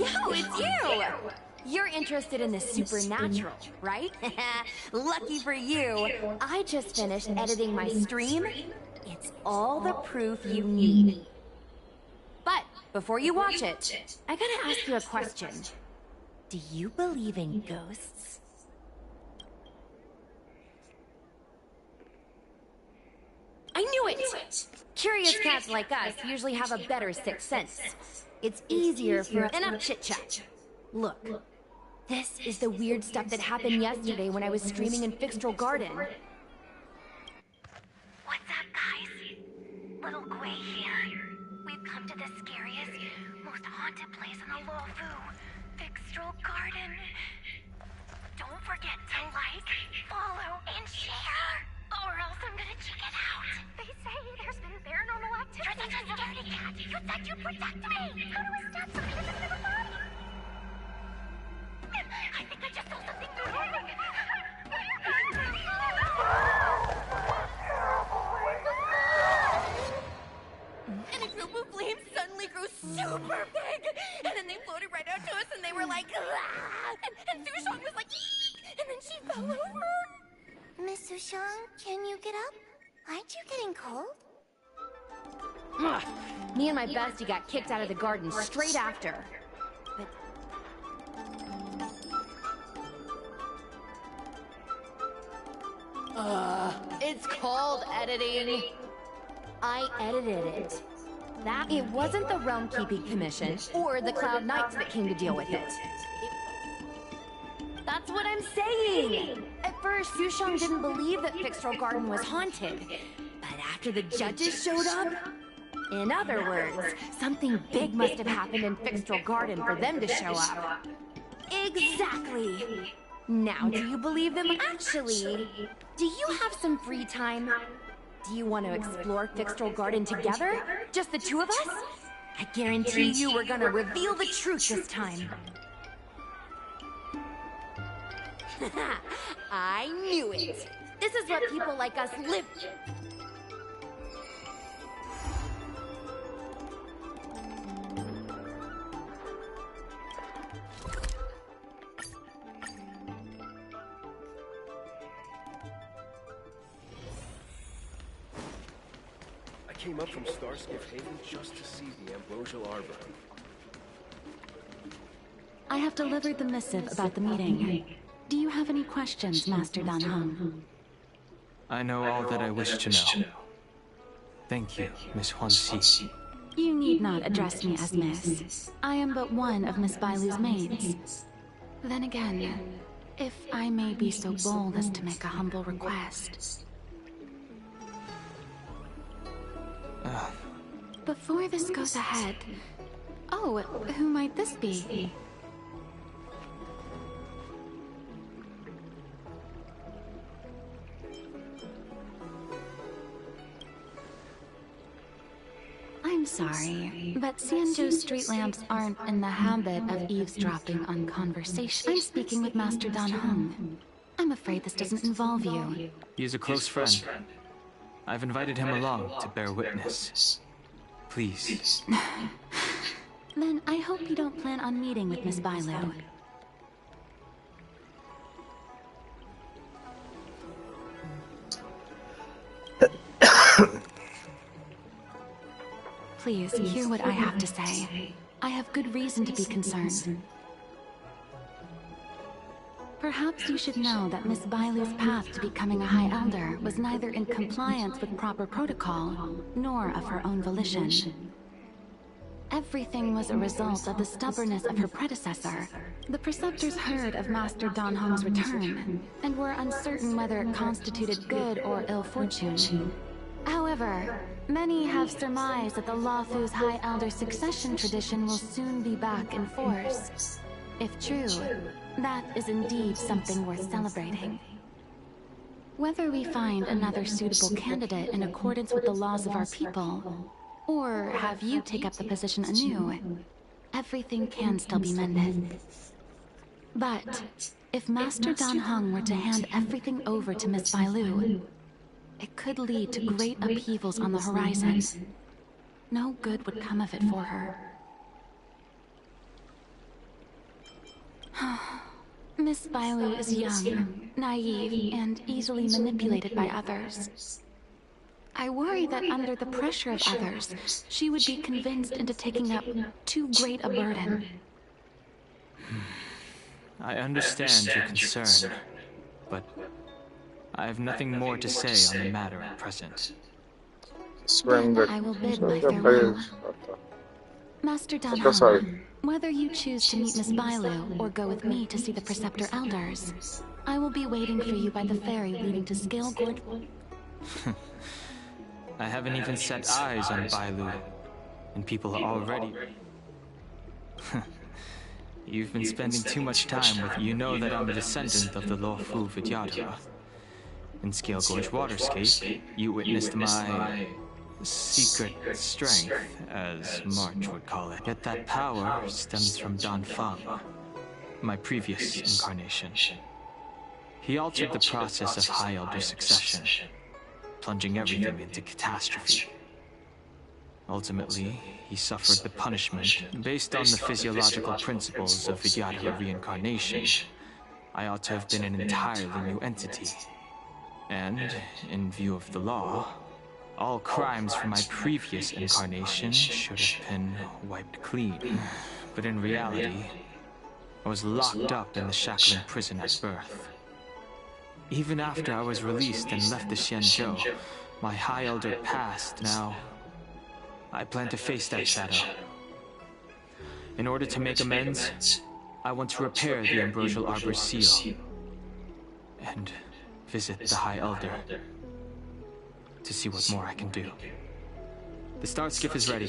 Yo, it's you! You're interested in the supernatural, right? Lucky for you, I just finished editing my stream. It's all the proof you need. But before you watch it, I gotta ask you a question. Do you believe in ghosts? I knew it! Curious cats like us usually have a better sixth sense. It's easier for enough chit-chat. Look, this is the weird stuff that happened yesterday when I was streaming in Fixtral Garden. What's up, guys? Little Gwei here. We've come to the scariest, most haunted place in the Luofu, Fixtral Garden. Don't forget to like, follow, and share, or else I'm gonna check it out. They say there's been paranormal activity. You're such a scaredy cat. You said you'd protect me. How do I stab something in the middle of the body? I think I just saw something moving. And a group of flames suddenly grew super big! And then they floated right out to us and they were like, ah! And Sushong was like, eek! And then she fell over! Miss Sushong, can you get up? Aren't you getting cold? Ugh. Me and my bestie got kicked out of the garden straight after. But... it's called editing. I edited it. It wasn't the Realm Keeping Commission or the Cloud Knights that came to deal with it. That's what I'm saying! At first, Sushong didn't believe that Fixtral Garden was haunted. But after the judges showed up... In other words, something big must have happened in Fixtral Garden for them to show up. Exactly! Now, do you believe them? Actually, do you have some free time? Do you want to explore Fixtral Garden together? Just the two of us? I guarantee you we're gonna reveal the truth this time. I knew it! This is what people like us live... I came up from Starskiff Haven just to see the Ambrosial Arbor. I have delivered the missive about the meeting. Do you have any questions, Master Dan Heng? I know all that I wish to know. Thank you, Miss Huanxi. You need not address me as Miss. I am but one of Miss Bailu's maids. Then again, if I may be so bold as to make a humble request. Before this goes ahead... Oh, who might this be? I'm sorry, but Xianzhou's street lamps aren't in the habit of eavesdropping on conversation. I'm speaking with Master Dan Heng. I'm afraid this doesn't involve you. He is a close friend. I've invited him along to bear witness. Please. Then I hope you don't plan on meeting with Miss Bailu. Please, hear what I have to say. I have good reason to be concerned. Perhaps you should know that Miss Bailu's path to becoming a High Elder was neither in compliance with proper protocol, nor of her own volition. Everything was a result of the stubbornness of her predecessor. The Preceptors heard of Master Dan Heng's return, and were uncertain whether it constituted good or ill fortune. However, many have surmised that the Luofu's High Elder succession tradition will soon be back in force. If true, that is indeed something worth celebrating. Whether we find another suitable candidate in accordance with the laws of our people, or have you take up the position anew, everything can still be mended. But if Master Dan Heng were to hand everything over to Miss Bailu, it could lead to great upheavals on the horizon. No good would come of it for her. Miss Bailu is young, naive, and easily manipulated by others. I worry that under the pressure of others, she would be convinced into taking up too great a burden. I understand your concern, but I have nothing more to say on the matter at present. Then I will bid my farewell. Master Don Hong, whether you choose to meet Miss Bailu or go with me to see the Preceptor Elders, I will be waiting for you by the ferry leading to Scale-Gorge. I haven't even set eyes on Bailu, and people are already... You've been spending too much time with... You know that I'm a descendant of the lawful Vidyadhara. In Scale-Gorge Waterscape, you witnessed my... secret strength, as March would call it. Yet that power stems from Don Feng, my previous incarnation. He altered the process of High Elder succession, plunging everything into catastrophe. Ultimately, he suffered the punishment based on the physiological principles of Vidyadhara reincarnation. I ought to have been an entirely new entity. And, in view of the law, all crimes from my previous incarnation should have been wiped clean. But in reality, I was locked up in the shackling prison at birth. Even after I was released and left the Xianzhou, my High Elder passed. Now, I plan to face that shadow. In order to make amends, I want to repair the Ambrosial Arbor's seal and visit the High Elder to see what more I can do. The Star Skiff is ready.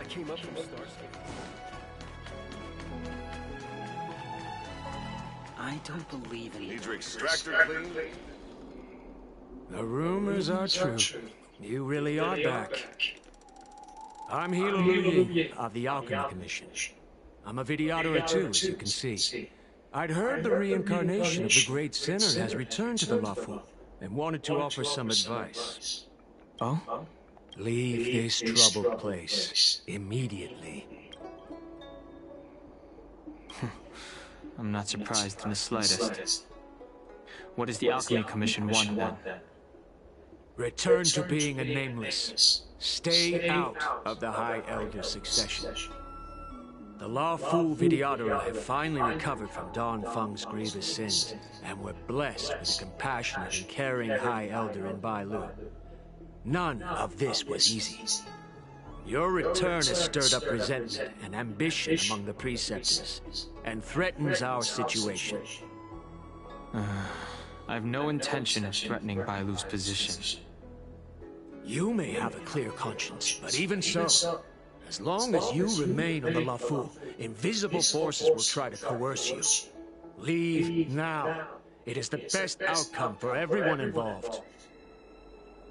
I came up from Star Skiff. I don't believe in Need your extractor clean? The rumors are true. You really are back. I'm Hilo Yin of the Alchemy Commission. I'm a Vidyadhara too, as you can see. I'd heard the reincarnation of the Great Sinner has returned to the Lafu, and wanted to offer some advice. Oh? Leave this troubled place immediately. I'm not surprised in the slightest. What does the Alchemy Commission want then? Return to being a nameless. Stay out of the High Elder succession. The Lafu Vidyadhara have finally recovered from Don Feng's grievous sins, and were blessed with a compassionate and caring High Elder in Bailu. None of this was easy. Your return has stirred up resentment and ambition among the Preceptors, and threatens our situation. I have no intention of threatening Bailu's position. You may have a clear conscience, but even so, as long as you remain on the Lafu, invisible forces will try to coerce you. Leave now. It is the best outcome for everyone involved.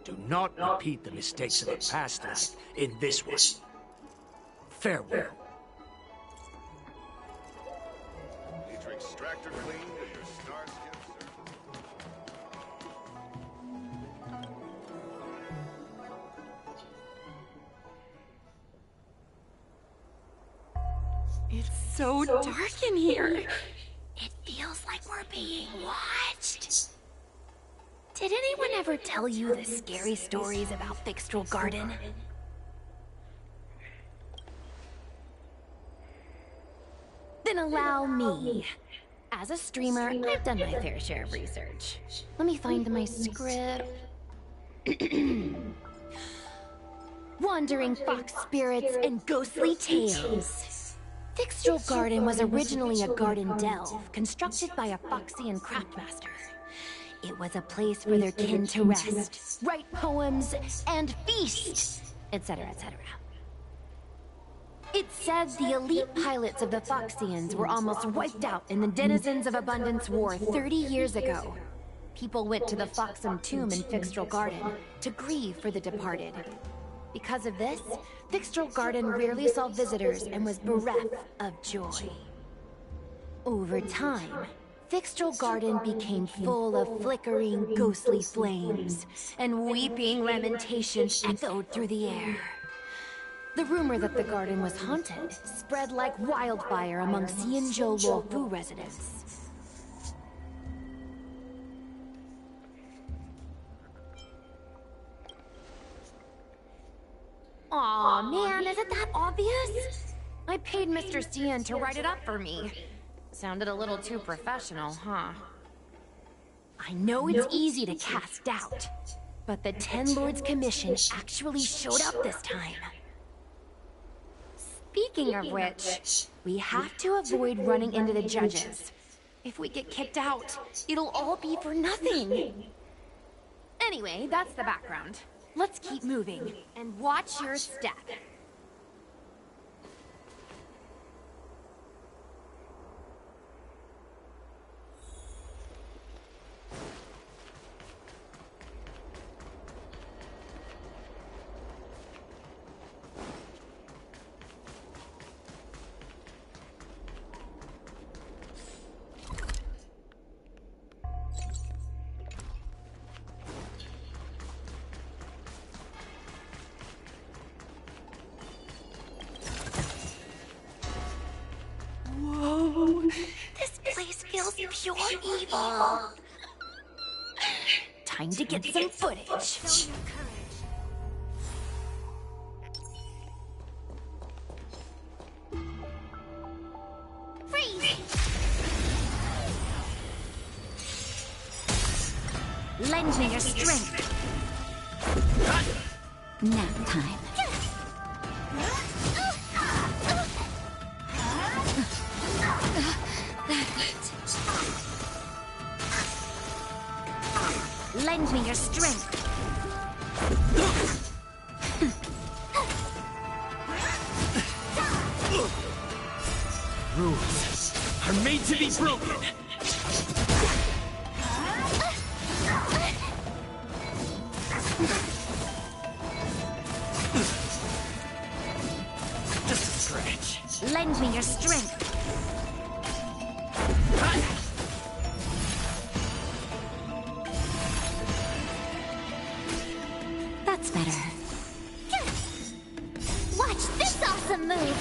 Do not repeat the mistakes of a past life in this one. Farewell. Need your extractor clean and your Star Skiff It's so dark in here. It feels like we're being watched. Did anyone ever tell you the scary stories about Fixtral Garden? Then allow me. As a streamer, I've done my fair share of research. Let me find my script. Wandering fox spirits and ghostly tales. Fixtral Garden was originally a garden delve constructed by a Foxian craftmaster. It was a place for their kin to rest, write poems, and feast, etc., etc. It said the elite pilots of the Foxians were almost wiped out in the Denizens of Abundance War 30 years ago. People went to the Foxum tomb in Fixtral Garden to grieve for the departed. Because of this, Fixtral Garden rarely saw visitors and was bereft of joy. Over time, Fixtral Garden became full of flickering, ghostly flames, and weeping lamentations echoed through the air. The rumor that the garden was haunted spread like wildfire among Xianzhou Luofu residents. Aw, man, is it that obvious? I paid Mr. Xian to write it up for me. Sounded a little too professional, huh? I know it's easy to cast doubt, but the Ten Lords Commission actually showed up this time. Speaking of which, we have to avoid running into the judges. If we get kicked out, it'll all be for nothing. Anyway, that's the background. Let's keep moving, and watch your step. This place feels pure evil. Time to get some footage. Freeze! Lend me your strength. Nap time. Lend me your strength. Rules are made to be broken. Just a scratch. Lend me your strength. That's better. Watch this awesome move!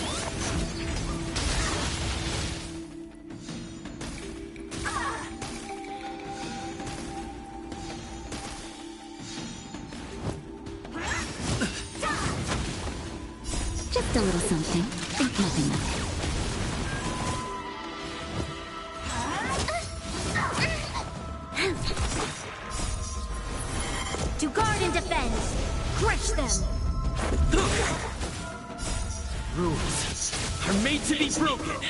Just a little something. Think nothing of it. To guard and defend. Crush them. Rules are made to be broken.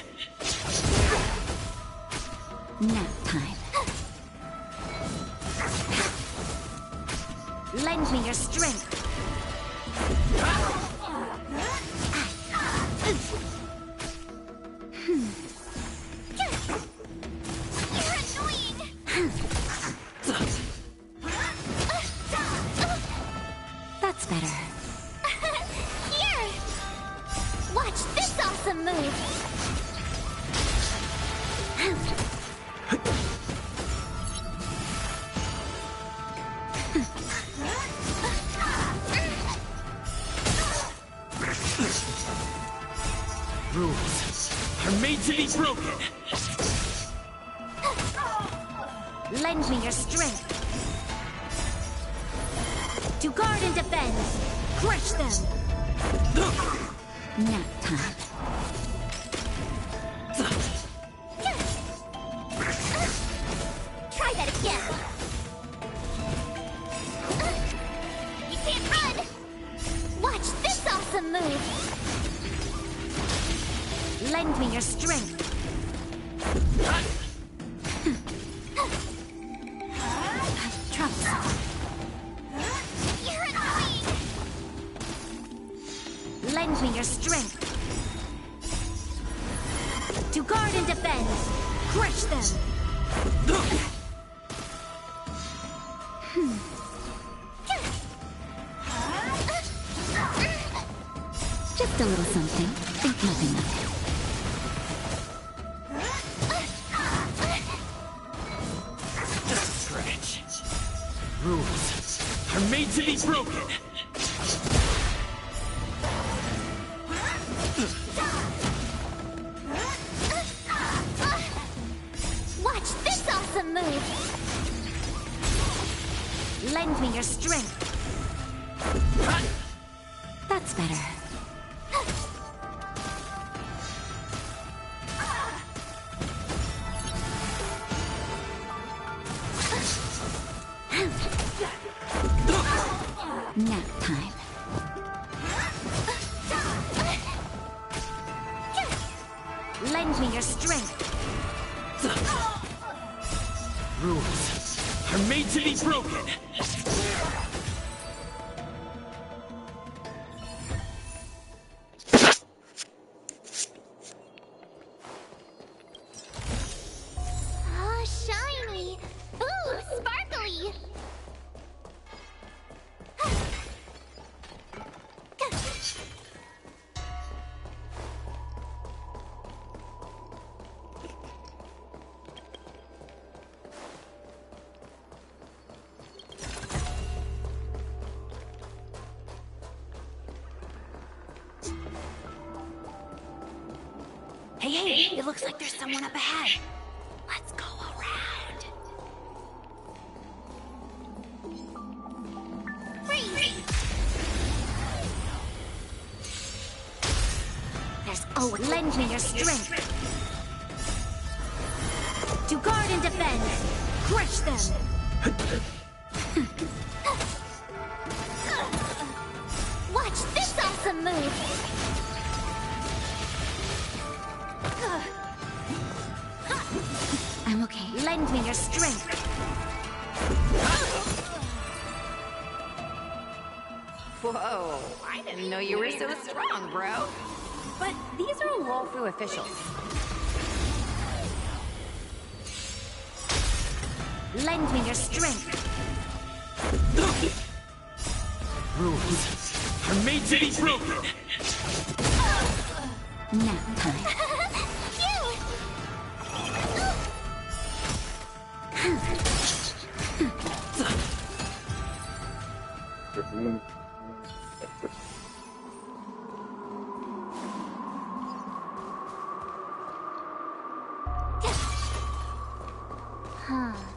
Nap time. Lend me your strength. You're annoying! That's better. Here! Watch this awesome move! Rules are made to be broken. Lend me your strength. To guard and defend. Crush them. Nap time. Try that again! You can't run! Watch this awesome move! Lend me your strength. Trouble. You're annoying! Lend me your strength. To guard and defend. Crush them. Just a little something. Think nothing of it. to be broken! Watch this awesome move! Lend me your strength. That's better. Nap time. Lend me your strength. Rules are made to be broken! Oh, shiny! Ooh, sparkly! Hey, it looks like there's someone up ahead. Let's go around. Freeze! There's always lend me your strength. To guard and defend. Crush them. Watch this awesome move. I'm okay. Lend me your strength. Whoa, I didn't know you were so strong, bro. But these are Wolfu officials. Lend me your strength. Rules are made to be broken! Nap time.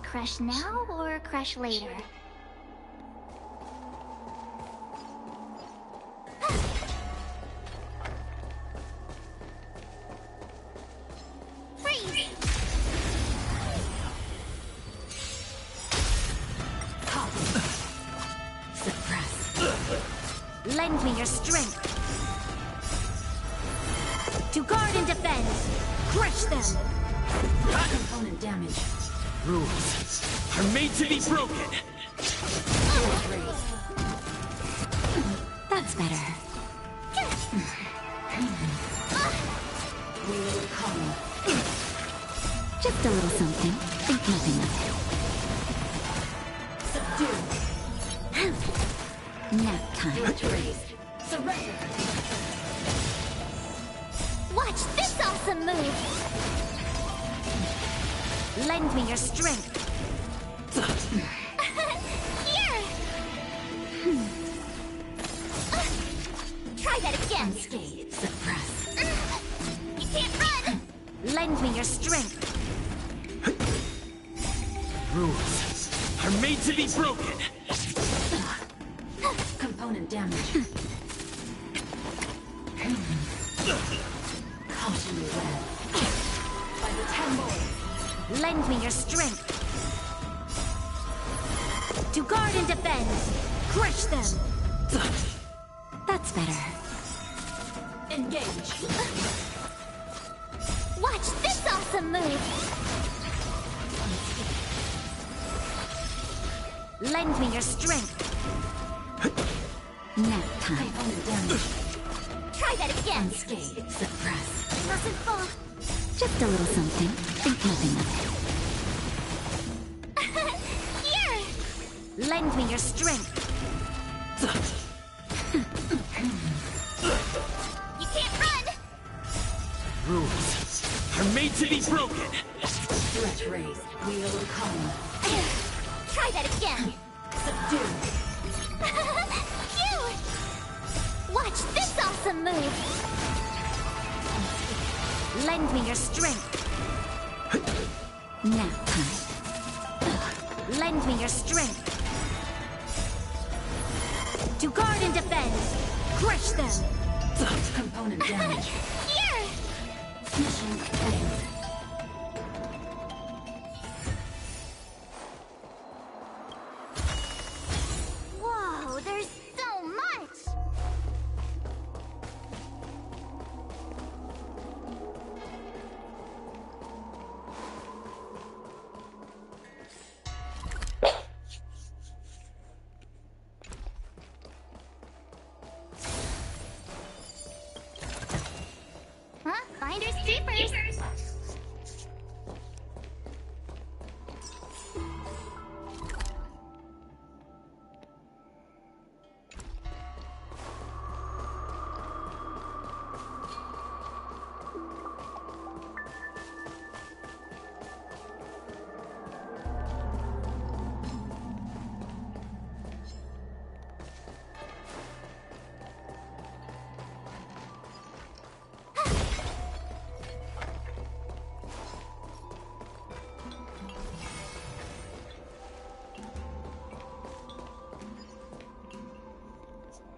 Crush now or crush later? Freeze! Suppress. Lend me your strength. To guard and defend. Crush them. Component damage. Rules are made to be broken! That's better. We will come. Just a little something. Think nothing of it. Subdue. Nap time. Raised. Surrender. Watch this awesome move! Lend me your strength. Here! Try that again. Unscathed. Suppress. You can't run! Lend me your strength. Rules are made to be broken! Component damage. Caution the web. By the temple. Lend me your strength. To guard and defend. Crush them. That's better. Engage. Watch this awesome move. Lend me your strength. Nap time. Component damage. Try that again. Unscathed. Suppress. Mustn't fall. Just a little something. Think nothing of it. Here! Lend me your strength. You can't run! Rules are made to be broken! Threat raised. We will come. Try that again. Subdue. Cute! Watch this awesome move! Lend me your strength. Nap time. Lend me your strength. To guard and defend. Crush them. Component damage. Here! Mission failed. Whoa, there's so much! Huh? Finders keepers!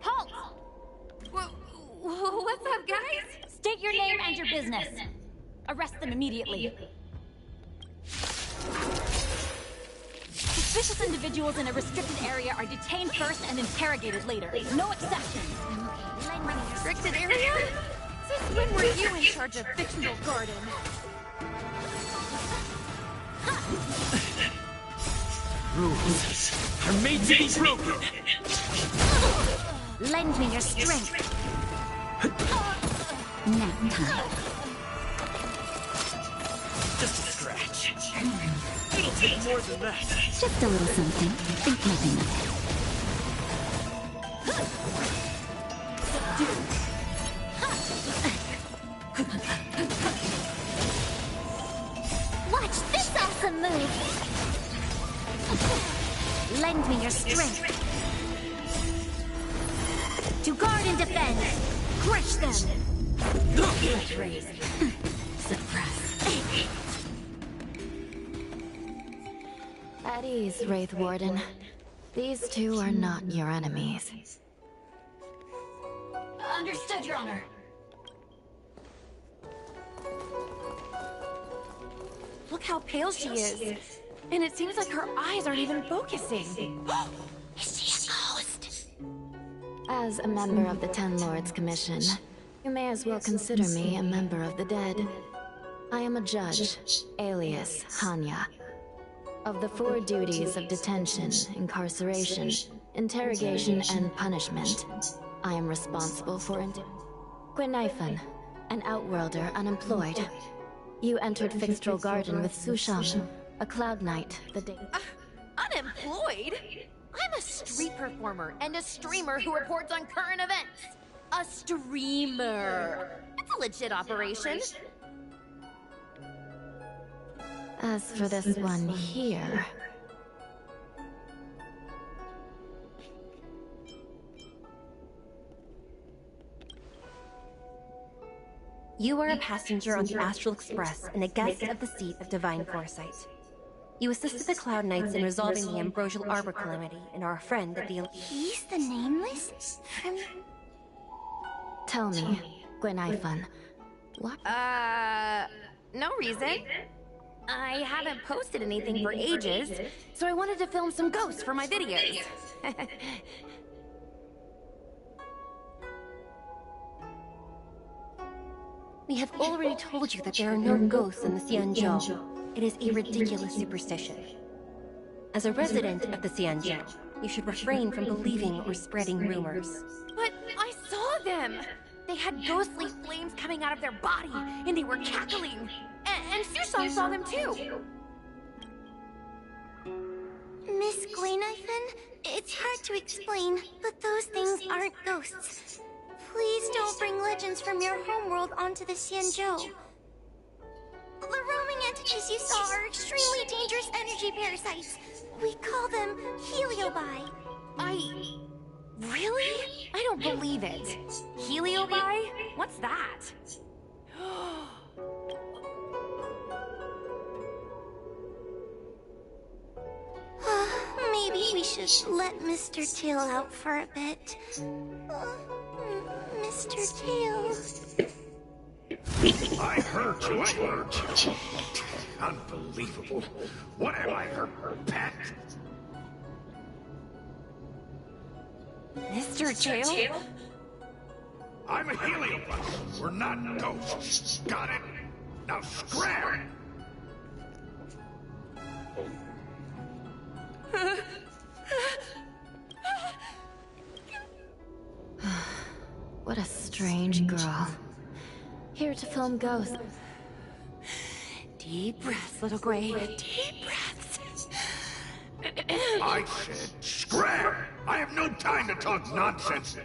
Halt! What's up, guys? State your name and your business. Arrest them immediately. Suspicious individuals in a restricted area are detained first and interrogated later. No exceptions. Restricted area? Since when were you in charge of fictional garden? Rules are made to be broken. Lend me your strength. Nap time. Just a scratch. It'll take more than that. Just a little something. Think nothing of it. Watch this awesome move! Lend me your strength. To guard and defend. Crush them. Suppress. At ease, Wraith Warden. These two are not your enemies. Understood, Your Honor. Look how pale she is. And it seems like her eyes aren't even focusing. Is she a ghost? As a member of the Ten Lords Commission, you may as well consider me a member of the dead. I am a judge, alias Hanya. Of the 4 duties of detention, incarceration, interrogation, and punishment, I am responsible for Gwynifan, an outworlder unemployed. You entered Fixtral Garden with Sushang, a cloud knight, the day... Unemployed? I'm a street performer and a streamer who reports on current events. A streamer. It's a legit operation. As for this one here... You are a passenger on the Astral Express and a guest of the seat of Divine Foresight. You assisted the Cloud Knights in resolving the Ambrosial Arbor calamity and are a friend of the... He's the Nameless? From... Tell me, Gwynifan, what? No reason. I haven't posted anything for ages, so I wanted to film some ghosts for my videos. We have already told you that there are no ghosts in the Xianzhou. It is a ridiculous superstition. As a resident of the Xianzhou, you should refrain from believing or spreading rumors. But I saw them! They had ghostly flames coming out of their body, and they were cackling. And Sushang saw them too! Miss Gwynifan, it's hard to explain, but those things aren't ghosts. Please don't bring legends from your homeworld onto the Xianzhou. The roaming entities you saw are extremely dangerous energy parasites. We call them heliobi. Really? I don't believe it. Heliobi? What's that? Maybe we should let Mr. Tail out for a bit. Mr. Tail. I heard you. Unbelievable. What am I, her pet? Mr. Tail? I'm a heliobus. We're not ghosts. Got it? Now scram! What a strange girl. Here to film ghosts. Deep breaths, little Gray. Deep breaths. I said scram! I have no time to talk nonsense.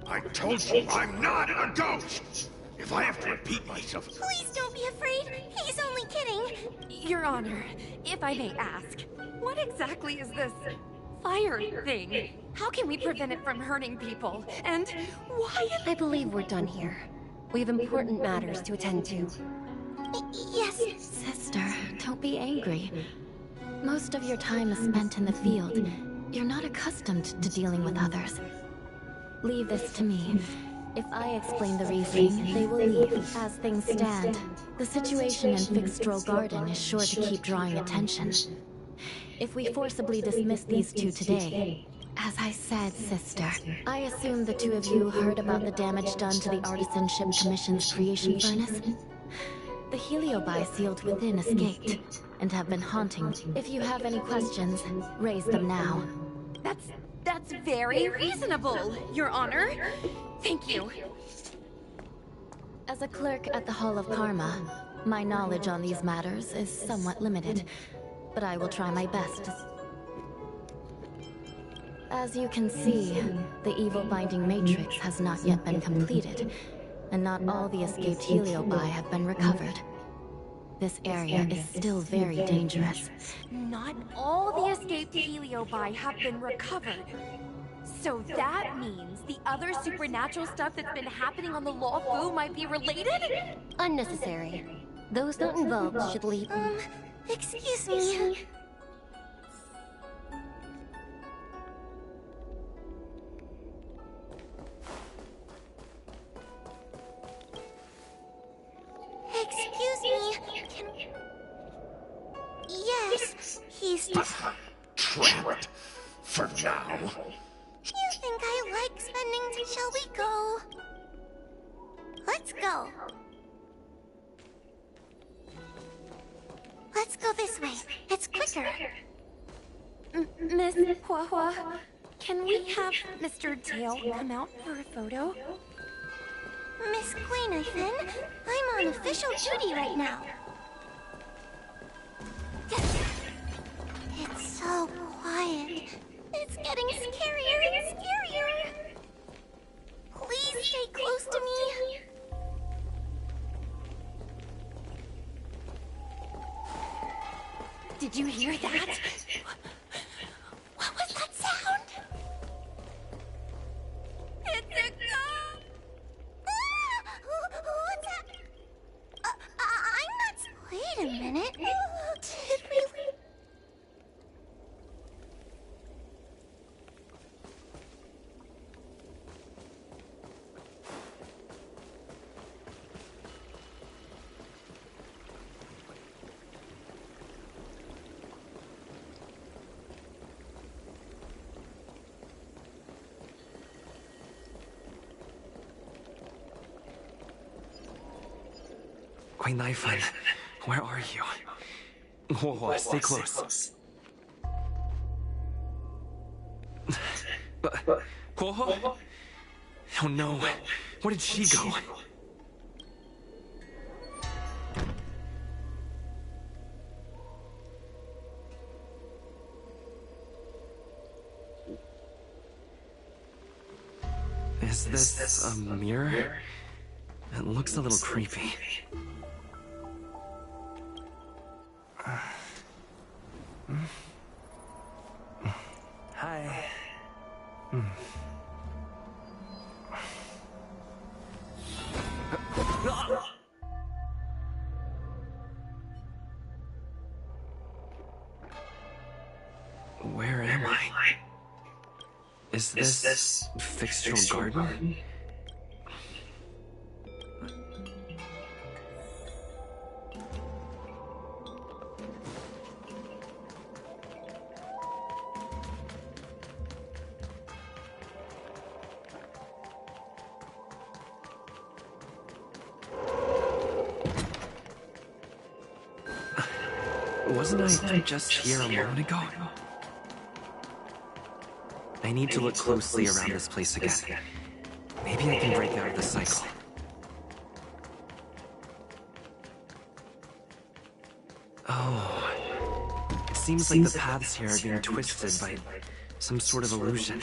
I told you I'm not a ghost! If I have to repeat myself... Please don't be afraid. He's only kidding. Your Honor, if I may ask, what exactly is this fire thing? How can we prevent it from hurting people? And why... I believe we're done here. We have important matters to attend to. Yes. Sister, don't be angry. Most of your time is spent in the field. You're not accustomed to dealing with others. Leave this to me. If I explain the reasoning, they will leave. As things stand, the situation in Fixstrol Garden is sure to keep drawing attention. If we forcibly dismiss these two today... As I said, sister, I assume the two of you heard about the damage done to the Artisanship Commission's creation furnace? The Heliobi sealed within escaped, and have been haunting. If you have any questions, raise them now. That's very reasonable, Your Honor. Thank you. As a clerk at the Hall of Karma, my knowledge on these matters is somewhat limited, but I will try my best. As you can see, the evil binding matrix has not yet been completed, and not all the escaped Heliobi have been recovered. This area is still very dangerous. Not all the escaped Heliobi have been recovered. So that means the other supernatural stuff that's been happening on the Lawfu might be related? Unnecessary. Those not involved should leave. Excuse me. Excuse me. Yes, he's... Trapped. For now. You think I like spending... Shall we go? Let's go. Let's go this way. It's quicker. Miss Hua Hua, can we have Mr. Tail come out for a photo? Miss Queen, I'm on official duty right now. It's so quiet. It's getting scarier and scarier. Please stay close to me. Did you hear that? What was that sound? It's a ghost! What's that? I'm not... Wait a minute. Did we... Queen Naifan, where are you? Whoa, stay close. Whoa? Oh no, where did she go? Is this a mirror? It looks a little creepy. Where am I? Is this Fixtural Garden? Wasn't I just here a moment ago? I need to look closely around this place again. Maybe I can break out of the cycle. Oh, it seems like the paths here are being twisted by some sort of illusion.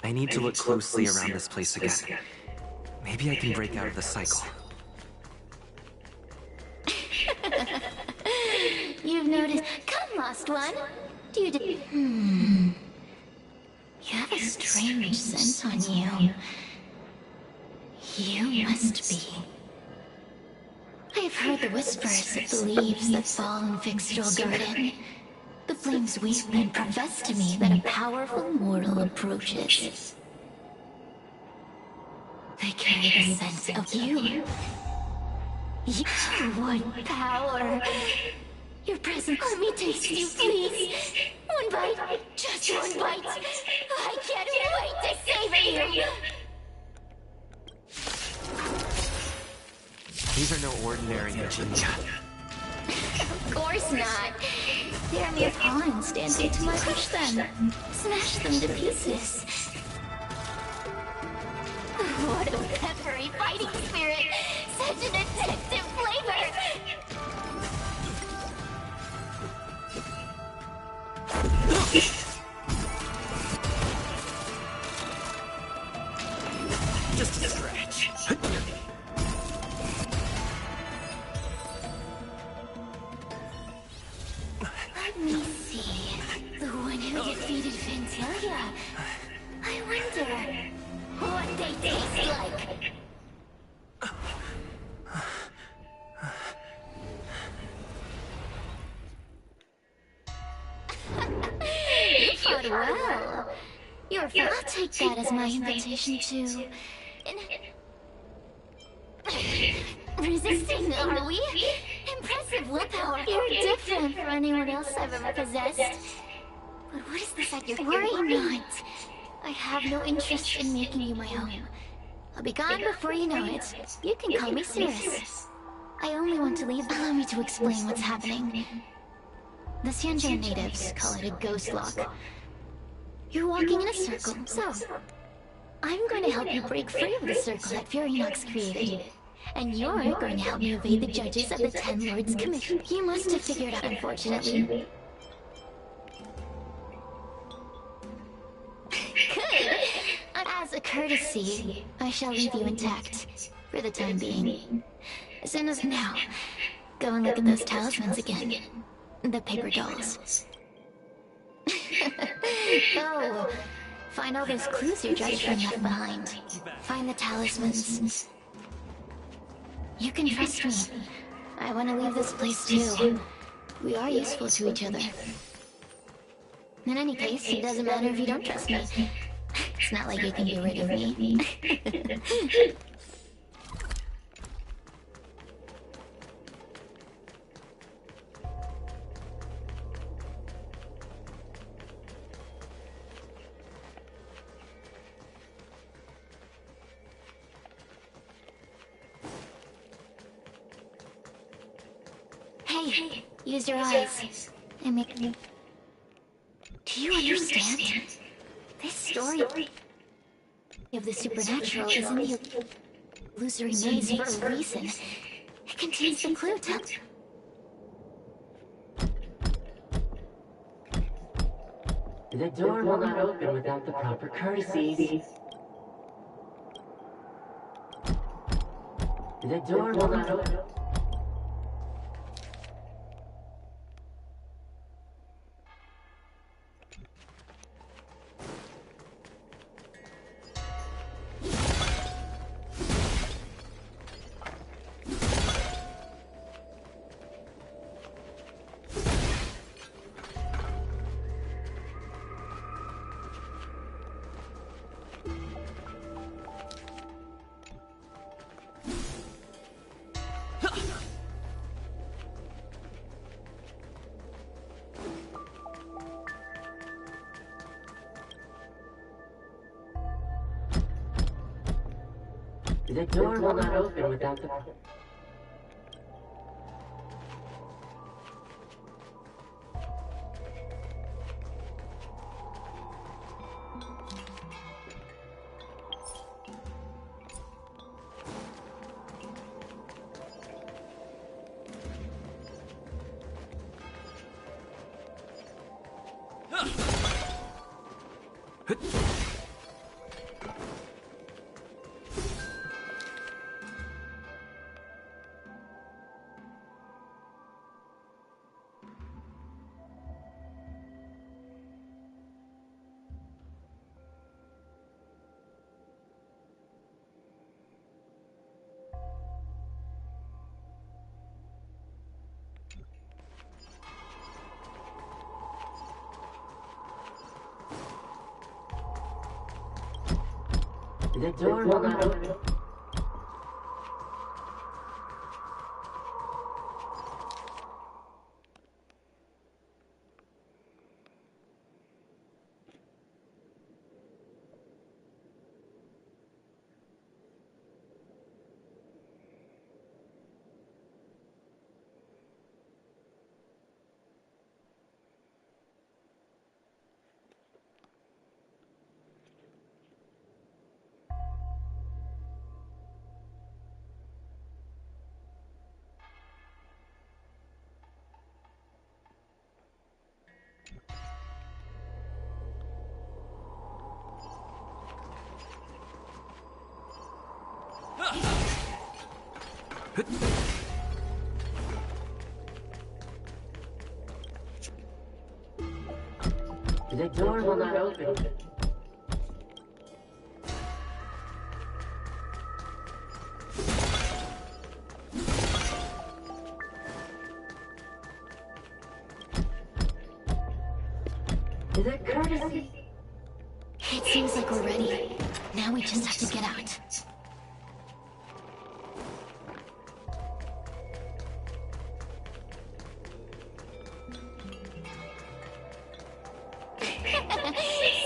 I need to look closely around this place again. Maybe I can break out of the cycle. You've noticed. Come, lost one. You have a strange scent on you. You must be. I have heard the whispers of the leaves that fall in Fixtural Garden. The flames weep and profess to me that a powerful mortal approaches. They carry the scent of you. What power! Your presence, let me taste you, please. One bite, just one bite. I can't wait to savor you. These are no ordinary Virginia. Of course not. They are mere pawns standing to my crush them. Smash them to pieces. What a peppery fighting spirit. Such an addictive flavor. Just a scratch. Let me see. The one who defeated Fantasia. I wonder what they taste like. You fought well. I'll take that as my invitation to... Resisting, are we? Impressive willpower. You're different from anyone else I've ever possessed. But what is this at your... Worry not. I have no interest in making you my own. I'll be gone before you know it. You can call me Cirrus. I only want to leave. Allow me to explain what's happening. The Sojourners natives call it a ghost lock. You're walking in a circle, so... I'm going to help you break free of the circle that Furinox created. And you're going to help me evade the judges of the Ten Lords Commission. You must have figured out, unfortunately. Good! As a courtesy, I shall leave you intact. For the time being. As soon as now, go and look at those talismans again. The paper dolls. Oh, find all those clues your judge friend left behind. Find the talismans. You can trust me. I want to leave this place too. We are useful to each other. In any case, it doesn't matter if you don't trust me. It's not like you can get rid of me. Hey, use your eyes and make me... Do you understand? This story of the supernatural is in the illusory maze for a reason. It contains the clue to... The door will not open without the proper courtesies. The door will not open. The door will not open without the... The door will not open. The door will not open. The courtesy. It seems like we're ready. Now we just have to get out.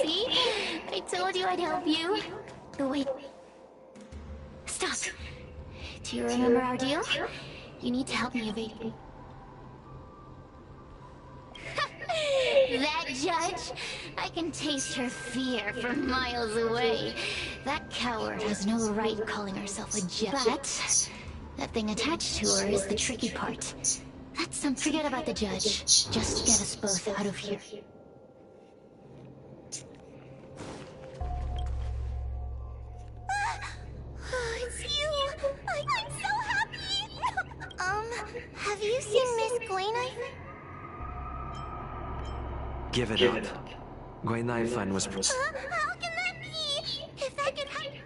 See? I told you I'd help you. Oh, wait. Stop. Do you remember our deal? You need to help me evade. That judge? I can taste her fear from miles away. That coward has no right calling herself a judge. But that thing attached to her is the tricky part. That's some. Forget about the judge. Just get us both out of here. It's you! I'm so happy! Have you seen Miss Glenifan? Give it up. Gwenifan was... How can that be? If that could happen...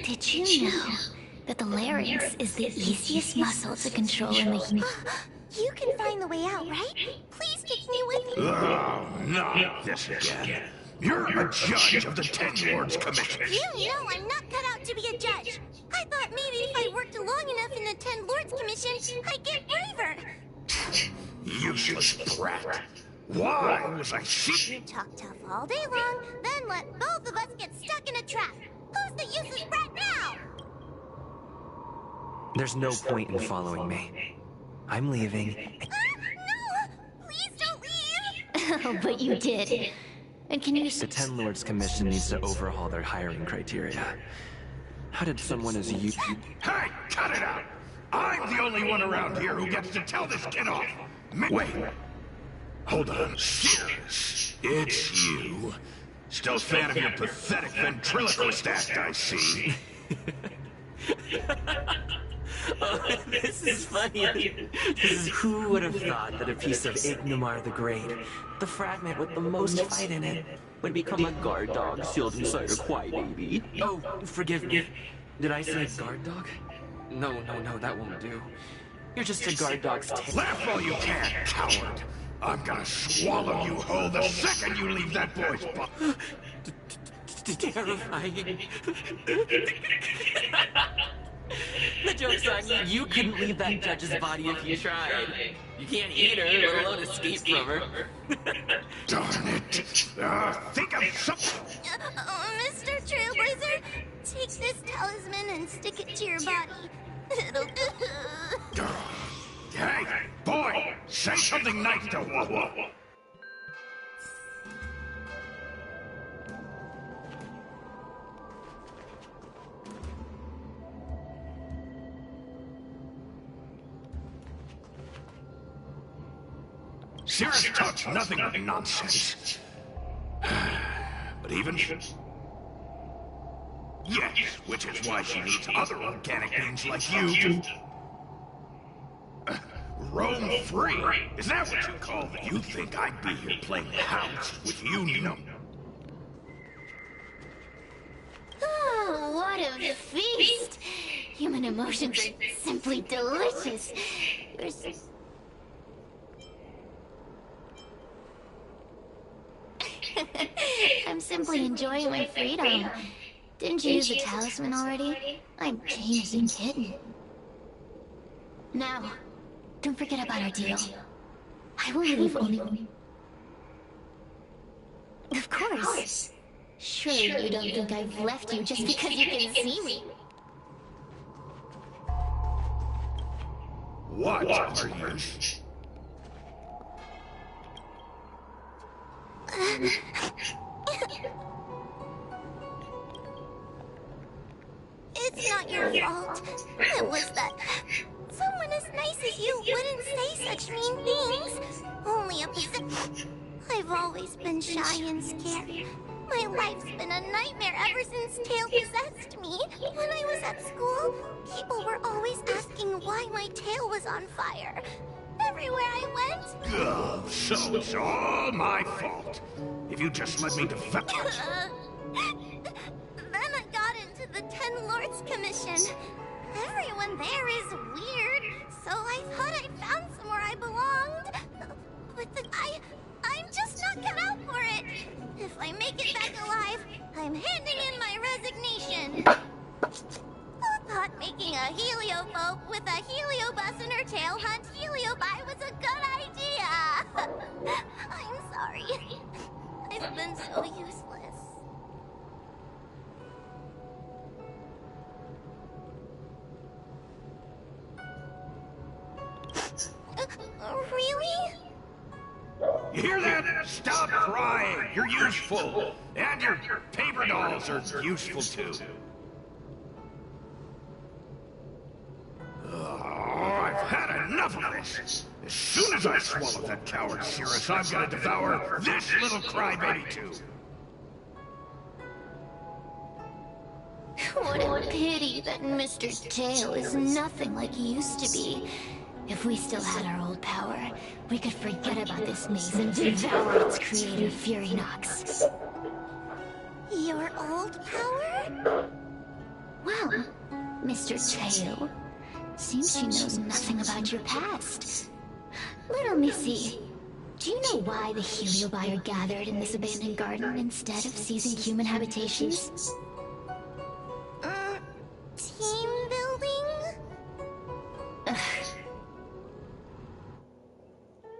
Did you know that the larynx is the easiest muscle to control in the... You can find the way out, right? Please take me with you. Oh, not this again. You're a judge of the Ten Lords Commission. You know I'm not cut out to be a judge. I thought maybe if I worked long enough in the Ten Lords Commission, I'd get braver. Useless brat. Why was I You talk tough all day long, then let both of us get stuck in a trap. Who's the useless brat now? There's no point in following me. I'm leaving. No! Please don't leave! Oh, but you did. And can you... The Ten Lords Commission needs to overhaul their hiring criteria. How did someone as you... Hey, cut it out! I'm the only one around here who gets to tell this kid off. Wait. Hold on. Serious. It's you. Still a fan of your pathetic ventriloquist act, I see. Oh, this is funny. Who would have thought that a piece of Ignomar the Great, the fragment with the most fight in it, would become a guard dog sealed inside a crybaby? Oh, forgive me. Did I say guard dog? No, that won't do. You're just a guard dog's tail. Laugh all you can, coward. I'm gonna swallow you whole the second you leave that boy's butt. Terrifying. Joke's on you. You couldn't leave that judge's body if you tried. You can't eat her, let alone escape from her. Darn it. Think of something. Mr. Trailblazer, take this talisman and stick it to your body. It'll... Hey, boy, say something nice to Wawa. Cirrus talks nothing but nonsense. But even... Yes, which is why she needs other organic beings like you to... roam free? Is that what you call it? You think I'd be here playing house with you, no? Oh, what a feast! Human emotions are simply delicious. You're so... I'm simply enjoying my freedom. Didn't you use the talisman already? I'm tame as a kitten. Now, don't forget about our deal. I will leave only... Of course. Surely you don't think I've left you just because you can see me. What are you... It's not your fault. It was that someone as nice as you wouldn't say such mean things. Only a I've always been shy and scared. My life's been a nightmare ever since Tail possessed me. When I was at school, people were always asking why my tail was on fire. Everywhere I went... Oh, so it's all my fault. If you just let me develop... Then I got into the Ten Lords Commission. Everyone there is weird, so I thought I found somewhere I belonged. But I'm just not cut out for it. If I make it back alive, I'm handing in my resignation. Who thought making a heliophobe with a heliobus in her tail hunt heliobi was a good idea? I'm sorry. I've been so useless. Really? You hear that? Stop crying. You're useful. And your paper dolls are useful too. Oh, I've had enough of this. As soon as I swallow that coward Cirrus, I'm gonna devour this little crybaby too. What a pity that Mr. Tail is nothing like he used to be. If we still had our old power, we could forget about this maze and devour its creator, Furynox. Your old power? Well, Mr. Tail, seems she knows nothing about your past. Little Missy, do you know why the heliobi are gathered in this abandoned garden instead of seizing human habitations? Team building? Ugh.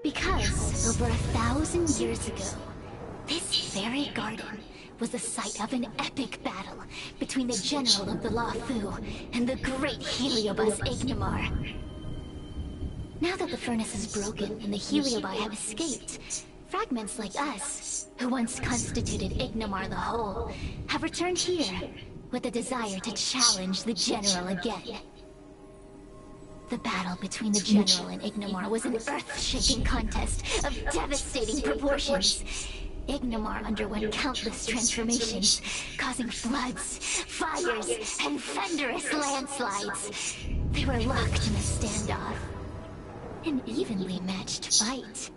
Because over 1,000 years ago, this very garden was the site of an epic battle between the general of the Luofu and the great heliobus Ignimar. Now that the furnace is broken and the heliobi have escaped, fragments like us, who once constituted Ignimar the Whole, have returned here with the desire to challenge the general again. The battle between the General and Ignimar was an earth-shaking contest of devastating proportions. Ignimar underwent countless transformations, causing floods, fires, and thunderous landslides. They were locked in a standoff. An evenly matched fight.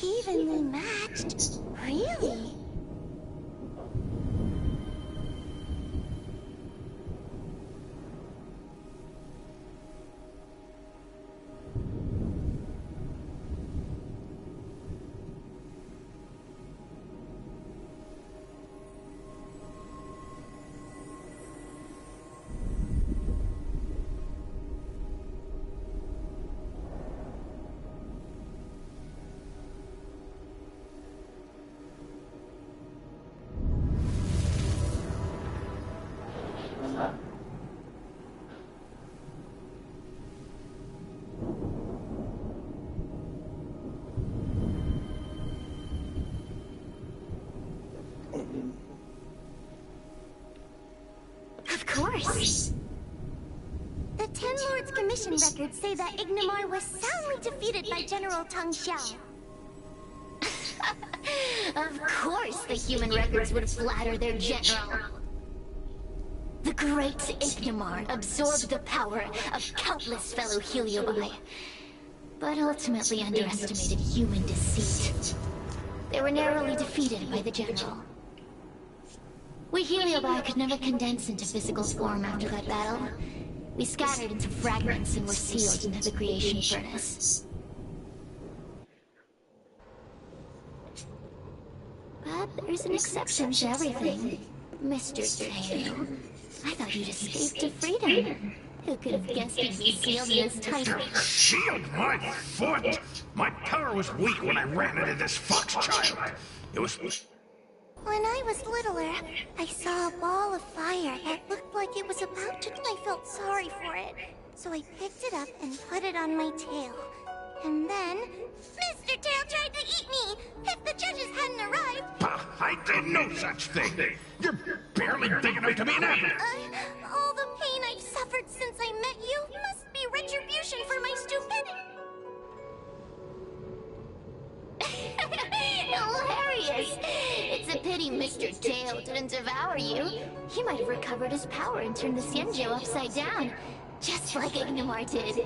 Evenly matched? Really? Commission records say that Ignomar was soundly defeated by General Tang Xiao. Of course the human records would flatter their general. The great Ignomar absorbed the power of countless fellow Heliobi, but ultimately underestimated human deceit. They were narrowly defeated by the general. We Heliobi could never condense into physical form after that battle. We scattered into fragments and were sealed into the creation furnace. But there's an exception to everything, Mr. Tail. I thought you'd escaped to freedom. Who could have guessed you'd be sealed in this tight... Shield my foot! My power was weak when I ran into this fox child. It was... When I was littler, I saw a ball of fire that looked like it was about to... I felt sorry for it, so I picked it up and put it on my tail. And then... Mr. Tail tried to eat me! If the judges hadn't arrived... Bah, I did no such thing! You're barely big enough to be an adult! All the pain I've suffered since I met you must be retribution for my stupidity. Hilarious! It's a pity Mr. Tail didn't devour you. He might have recovered his power and turned the Xianzhou upside down, just like Ignomar did.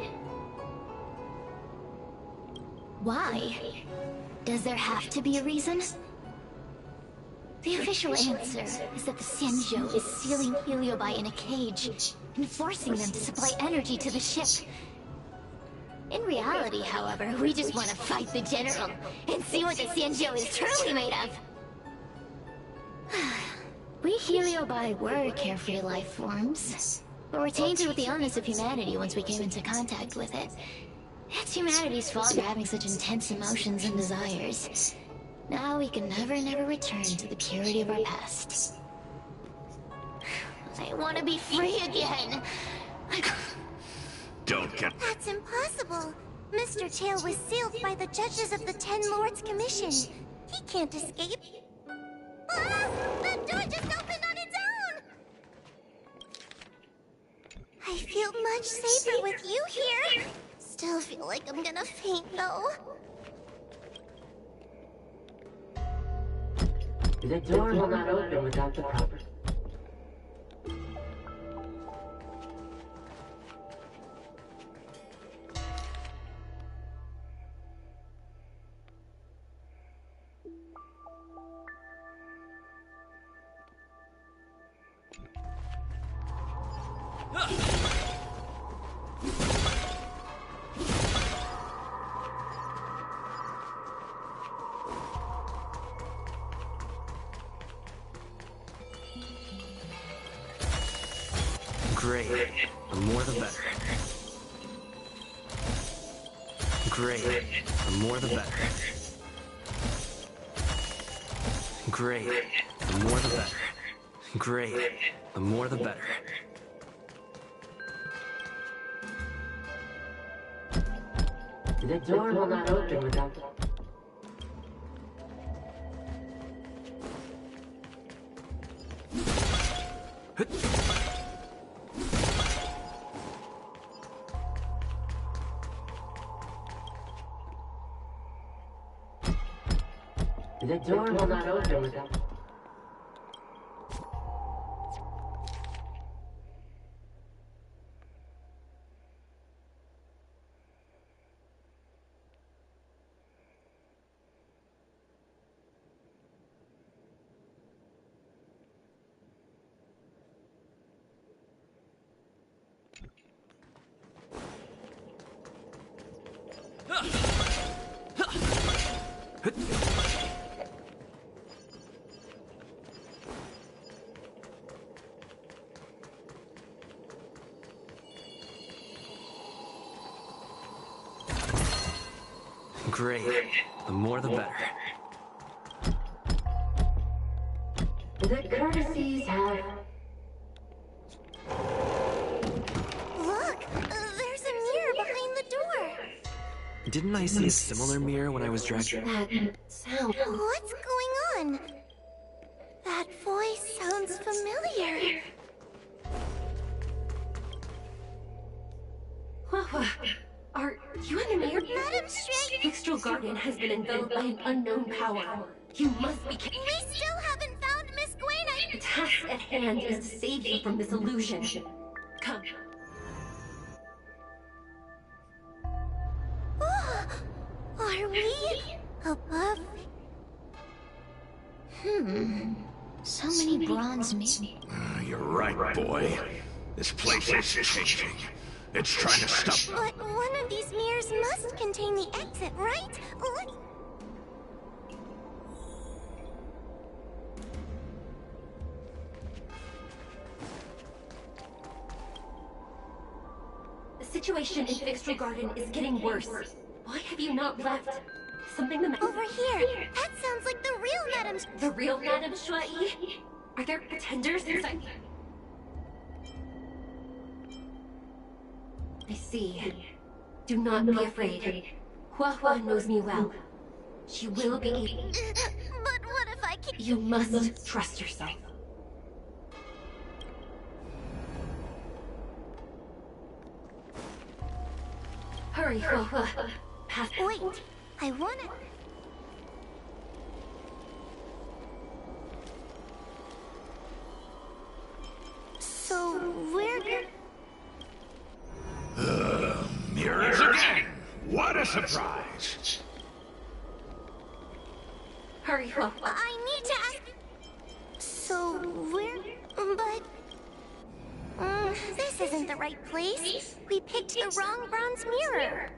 Why? Does there have to be a reason? The official answer is that the Xianzhou is sealing Heliobi in a cage and forcing them to supply energy to the ship. In reality, however, we just want to fight the General and see what the Xianzhou is truly made of. We Heliobi were carefree life forms, but were tainted with the illness of humanity once we came into contact with it. It's humanity's fault for having such intense emotions and desires. Now we can never return to the purity of our past. I want to be free again. Don't get... That's impossible. Mr. Tail was sealed by the judges of the Ten Lords Commission. He can't escape. Ah! The door just opened on its own! I feel much safer with you here. Still feel like I'm gonna faint, though. The door will not open without the proper... Great. The more the better. Great. The more the better. Great. The more the better. Great. The more the better. The door will not open without the... The door will not open without... Great. The more the better. The courtesies have... Look! There's a mirror behind the door! Didn't I see a similar mirror when I was dragged? That sound... What's going on? That voice sounds familiar. Are you in the mirror? Madam Straight! Fixtral Garden has been enveloped by an unknown power. You must be... We still haven't found Miss Gwen! The task at hand is to save you from this illusion. Come. Are we above? So many bronze mirrors. You're right, boy. This place is changing. It's trying to stop... But one of these mirrors must contain the exit, right? The situation in Fixtral Garden is getting worse. Why have you not left? Something the Over here! That sounds like the real Madam... The real Madame Shuai? Are there pretenders inside? I see. Do not be afraid. Hua knows me well. She will be able... But what if I can't... You must trust yourself. Hurry, Hua. Pass... Wait, I wanna... So, we're... Mirrors again! What a surprise! Hurry, Hua. I need to ask... So, we're... But... this isn't the right place. We picked the wrong bronze mirror.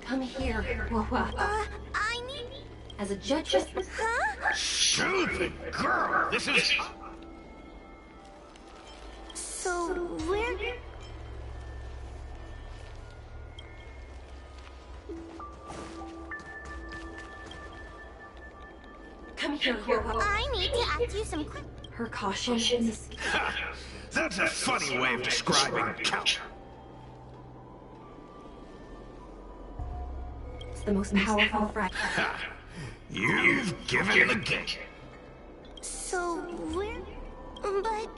Come here, Hua. I need... As a judge... Huh? Stupid girl! This is... So, we're... Come here, Hua. I need to ask you some... Her caution is... That's a funny way of describing count. It's the most powerful fragment. You've given the game. So, we're... But...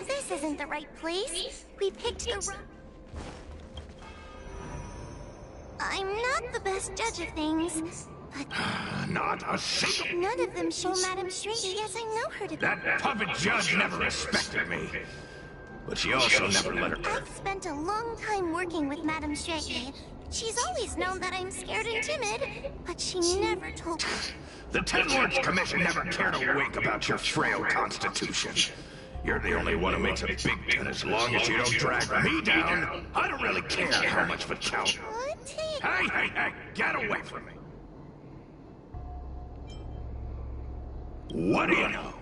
this isn't the right place. We picked the wrong... I'm not the best judge of things, but... Not a single... None of them show Madame Straight as I know her to be. That puppet judge never respected me. But she also never let her... I've spent a long time working with Madame Straight. She's always known that I'm scared and timid, but she never told me. The Ten Lords Commission never cared a wink about your frail constitution. You're the only one who makes a big tent as long as you don't drag me down. I don't really care how much of a count. What? Hey, get away from me. What do you know?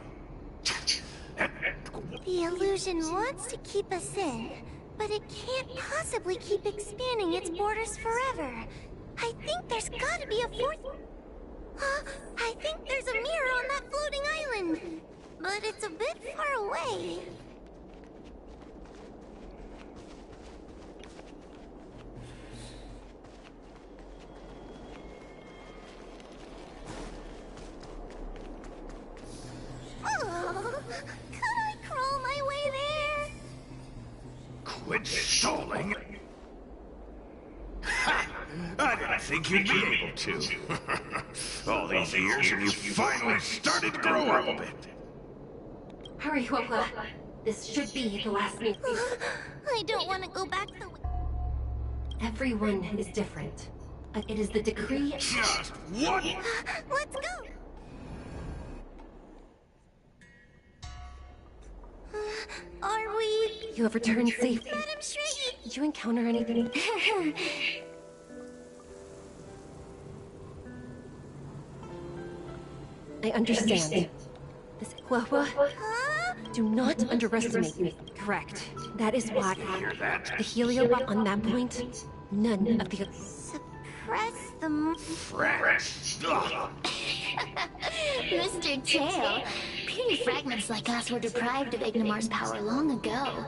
The illusion wants to keep us in, but it can't possibly keep expanding its borders forever. I think there's gotta be a fourth... I think there's a mirror on that floating island, but it's a bit far away. Oh, could I crawl my way there? Quit stalling. Ha! I didn't think you'd be able to. All these years and you finally started to grow up a bit. Hurry, Hua. This should be the last meeting. I don't want to go back the way. Everyone is different. It is the decree... Just what? Let's go! Are we... You have returned safe. Madam Straight! Did you encounter anything? I understand. This Hua, do not underestimate me. Correct. That is why Hear that? the heliobot on that point, none of the... Suppress the... Fresh. Ugh. Mr. Tail, Pretty fragments like us were deprived of Ignimar's power long ago.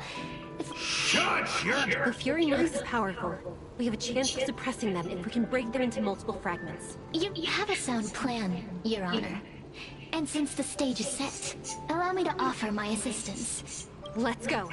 Shut your... The Fury Nox is powerful. We have a chance of suppressing them if we can break them into multiple fragments. You have a sound plan, Your Honor. And since the stage is set, allow me to offer my assistance. Let's go.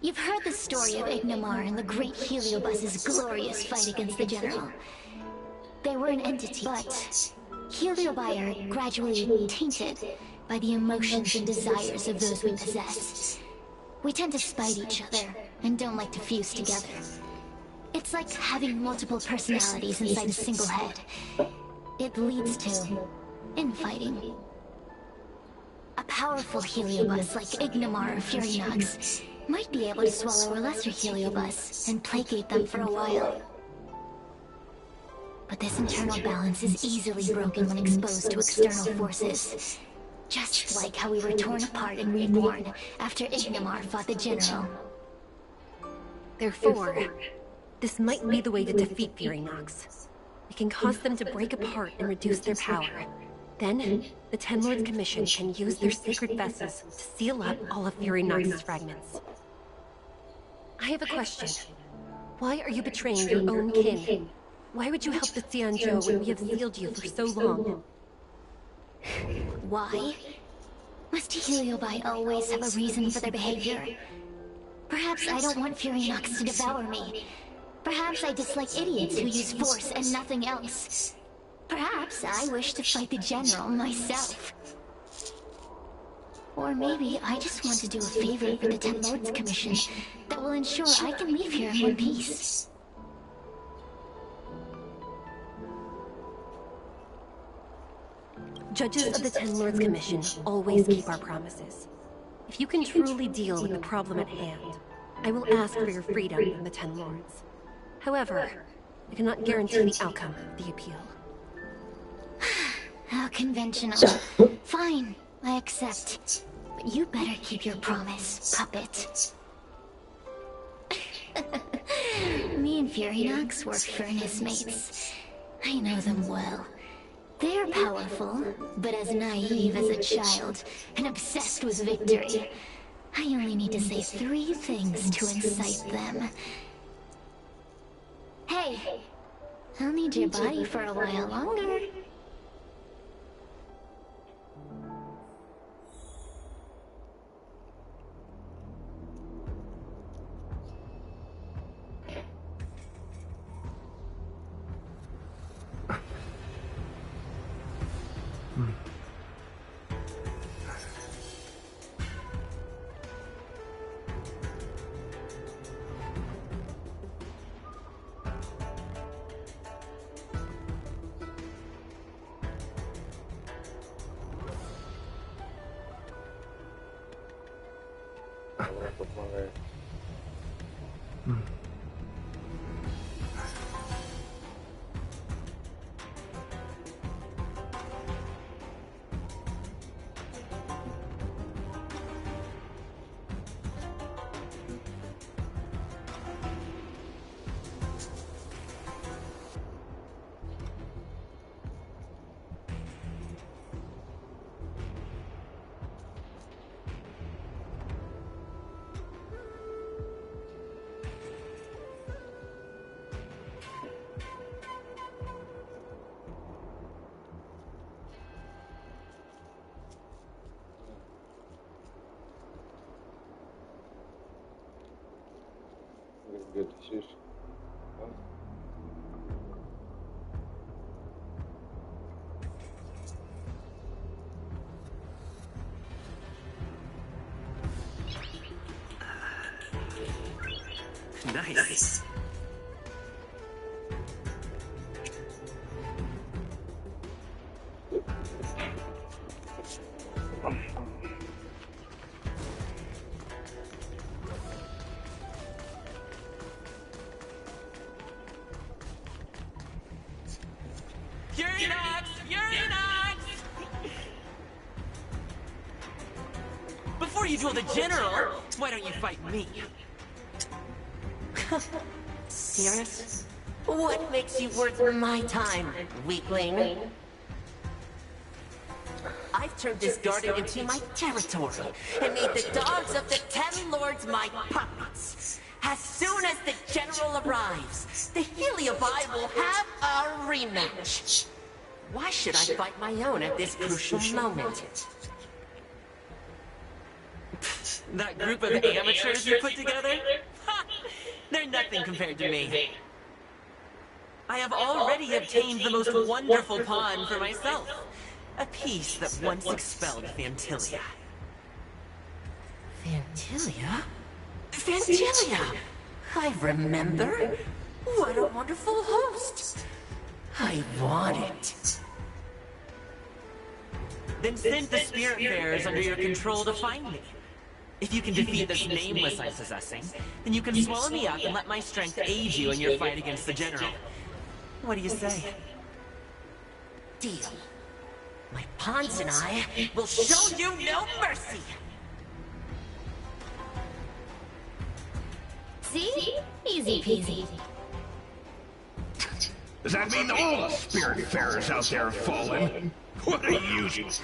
You've heard the story of Ignimar and the great Heliobus's glorious fight against the General. They were an entity, but Heliobi are gradually tainted by the emotions and desires of those we possess. We tend to spite each other and don't like to fuse together. It's like having multiple personalities inside a single head. It leads to infighting. A powerful Heliobus like Ignimar or Fury Nox might be able to swallow a lesser Heliobus and placate them for a while. But this internal balance is easily broken when exposed to external forces. Just like how we were torn apart and reborn after Ignimar fought the General. Therefore, this might be the way to defeat Fury Nox. We can cause them to break apart and reduce their power. Then, the Ten Lords Commission can use their sacred vessels to seal up all of Fury Nox's fragments. I have a question. Why are you betraying your own kin? Why would you help the Xianzhou when we have sealed you for so long? Why? Must Heliobi always have a reason for their behavior? Perhaps I don't want Fury Nox to devour me. Perhaps I dislike idiots who use force and nothing else. Perhaps I wish to fight the General myself. Or maybe I just want to do a favor for the Ten Lords Commission that will ensure I can leave here in one piece. Judges of the Ten Lords Commission always keep our promises. If you can truly deal with the problem at hand, I will ask for your freedom from the Ten Lords. However, I cannot guarantee the outcome of the appeal. How conventional. Fine, I accept. But you better keep your promise, puppet. Me and Fury Nox were furnace mates. I know them well. They're powerful, but as naive as a child, and obsessed with victory. I only need to say 3 things to incite them. Hey, I'll need your body for a while longer. Good decision. Furinox! Furinox! Before you duel the General, why don't you fight me? Serious? What makes you worth my time, weakling? I've turned this garden into my territory and made the dogs of the 10 lords my puppets. As soon as the General arrives, the Heliobi will have a rematch. Why should I fight my own at this crucial moment? That group of amateurs you put together? Ha! They're nothing compared to me. I have already obtained the most wonderful pawn for myself. A piece that once expelled Fantilia. Fantilia? Fantilia! I remember. What a wonderful host. I want it. Then send the spirit bearers under your control to find me. If you can defeat this nameless I'm possessing, then you can swallow me up and let my strength aid you in your fight against the General. What do you say? Deal. My pawns and I will show you no mercy! See? Easy peasy. Does that mean all the spiritfarers out there have fallen? What a useless...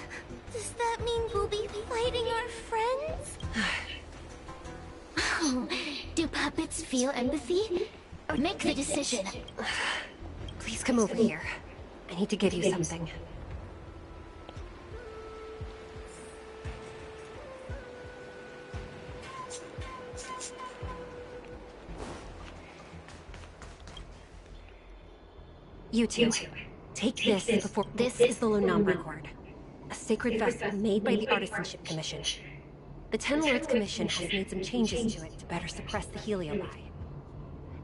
Does that mean we'll be fighting our friends? Oh, do puppets feel empathy? Or make the decision? Please come over here. I need to give you something. You two, take this before... This is the Lunamba cord. A sacred vessel made by the Artisanship Commission. The 10 Lords Commission has made some changes to it to better suppress the Heliobi.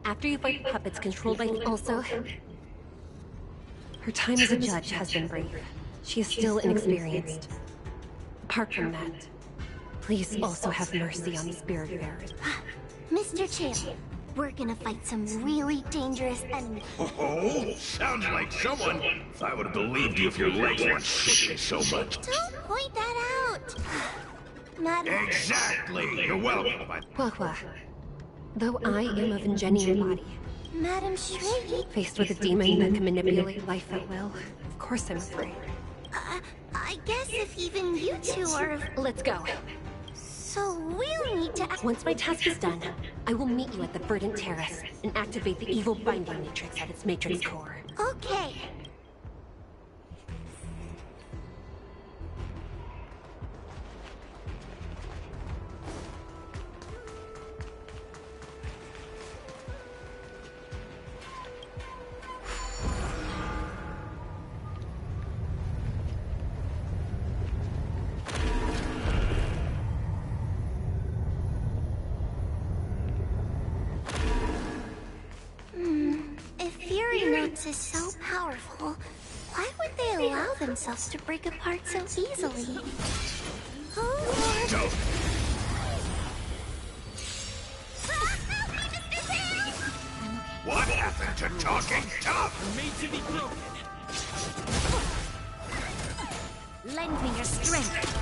After you fight puppets controlled by... Also, her time as a judge has been brief. She is still inexperienced. Apart from that, please also have mercy on the spirit bearers. Mr. Chill, we're gonna fight some really dangerous enemies. Oh, sounds like someone. I would have believed you if your legs weren't shaking so much. Don't point that out! Madam... Exactly! You're welcome. Hua. Though I am of Ingenium body, Madam Shrey... faced with a demon that can manipulate life at will, of course I'm afraid. I guess if even you two are... Let's go. So we'll need to... Once my task is done, I will meet you at the Verdant Terrace and activate the evil binding matrix at its matrix core. Okay. If Fury Notes is so powerful, why would they allow themselves to break apart so easily? Oh, Lord. What happened to talking tough? Made to be broken. Lend me your strength.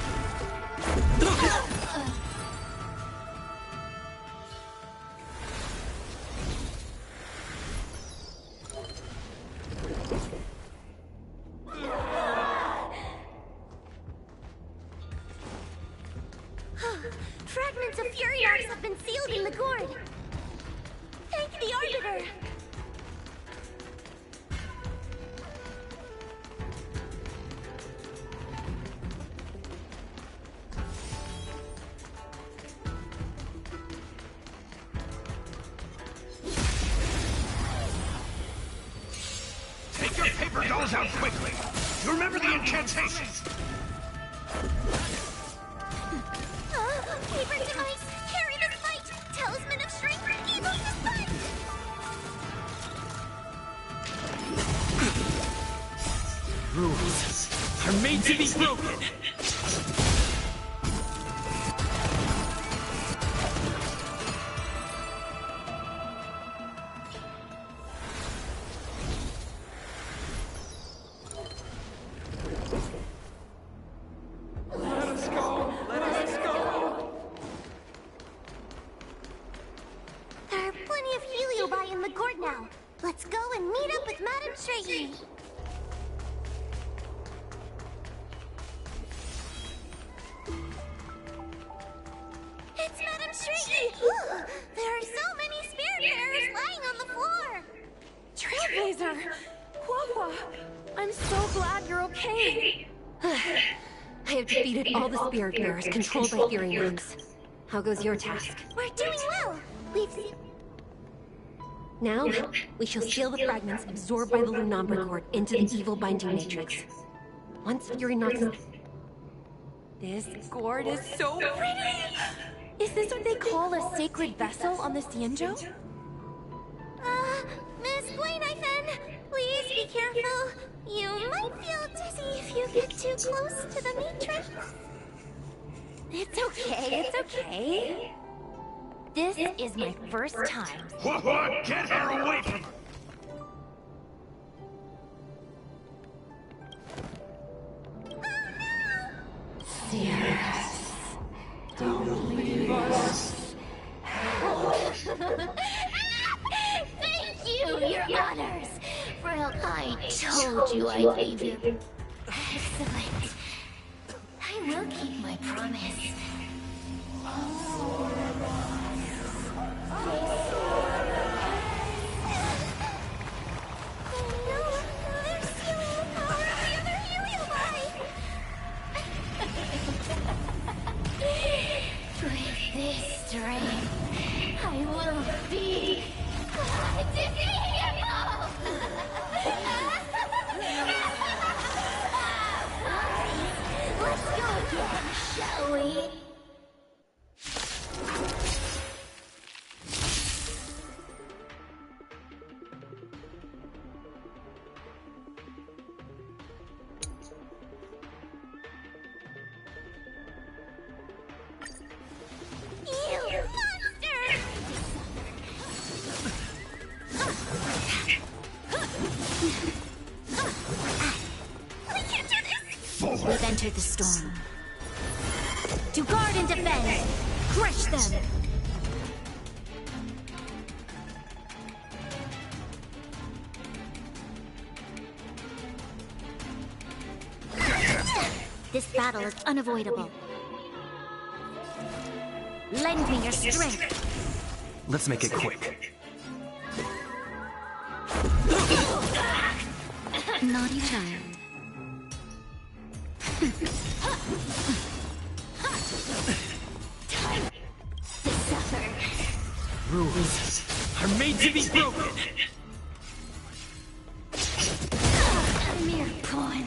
Fragments of Fury Arcs have been sealed in the gourd. Thank the Arbiter. Take your paper dolls out quickly! You remember the incantation? Paper device, carry the fight! Talisman of strength, evoke the fight! Rules are made to be broken. Let's go and meet up with Madame Shrey. It's Madame Shrey! There are so many spirit bearers lying on the floor! Trailblazer! Wawa! I'm so glad you're okay! I have defeated all the spirit bearers controlled by Fury Worms. How goes your task? We're doing well! We've... Now, we shall seal the fragments absorbed by the Lunombra cord into the evil binding matrix. Once Fury knocks... This gourd is so pretty! Is this what they call a sacred vessel on the Xianzhou? Miss Guinaifen, please be careful. You might feel dizzy if you get too close to the matrix. It's okay, it's okay. This is my first time. What? Get her away from her! Yes. Don't leave us. Thank you, your honors. Well, I told you I'd leave you. Excellent. I will keep my promise. With this strength, I will be defeatable! Let's go again, shall we? We've entered the storm. To guard and defend! Crush them! This battle is unavoidable. Lend me your strength. Let's make it quick. Naughty child. Time to suffer. Rules are made to be broken. A mere pawn.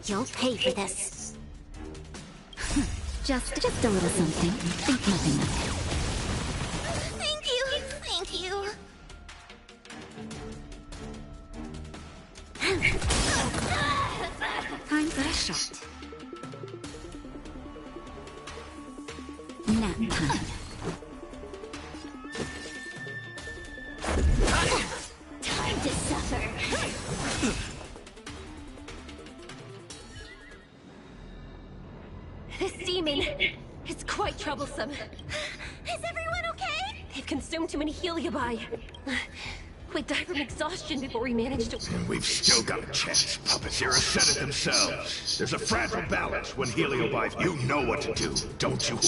You'll pay for this. Just a little something. Think nothing of it. Thank you. Time for a shot. Nap time. Time to suffer. This demon is quite troublesome. Is everyone okay? They've consumed too many heliobi. We died from exhaustion before we managed to... We've still got a chance. Puppeteers said it themselves. There's a fragile balance when heliobi... You know what to do, don't you?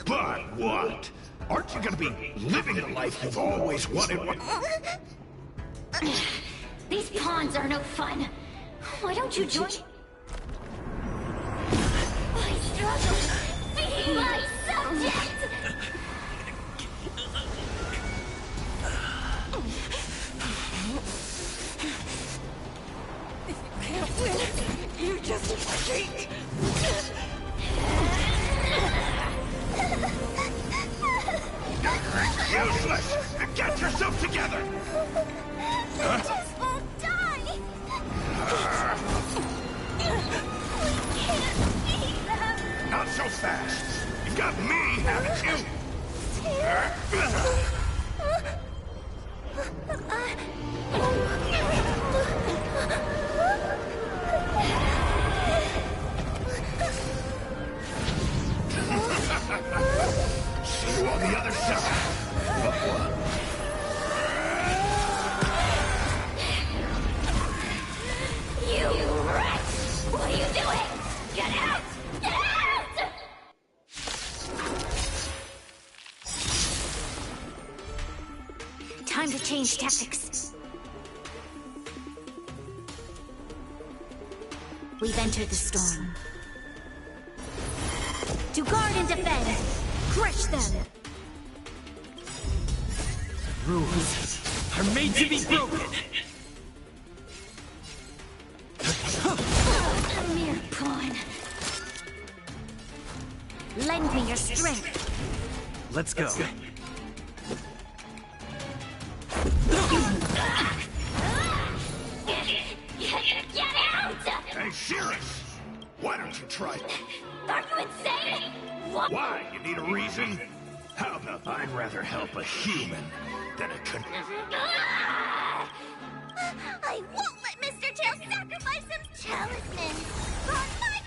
But what? Aren't you gonna be living the life you've always wanted? These pawns are no fun. Why don't you join... I struggle being my subject! If you can't win, you just cheat! Useless! Get yourself together! They just won't die! We can't beat them! Not so fast! You've got me, haven't you? change tactics. We've entered the storm. To guard and defend, crush them! Rules are made to be broken! A mere pawn. Lend me your strength. Let's go. Get out! Hey, Cirrus! Why don't you try it? Are you insane? What? Why? You need a reason? How about I'd rather help a human than a I won't let Mr. Tail sacrifice his talisman for my...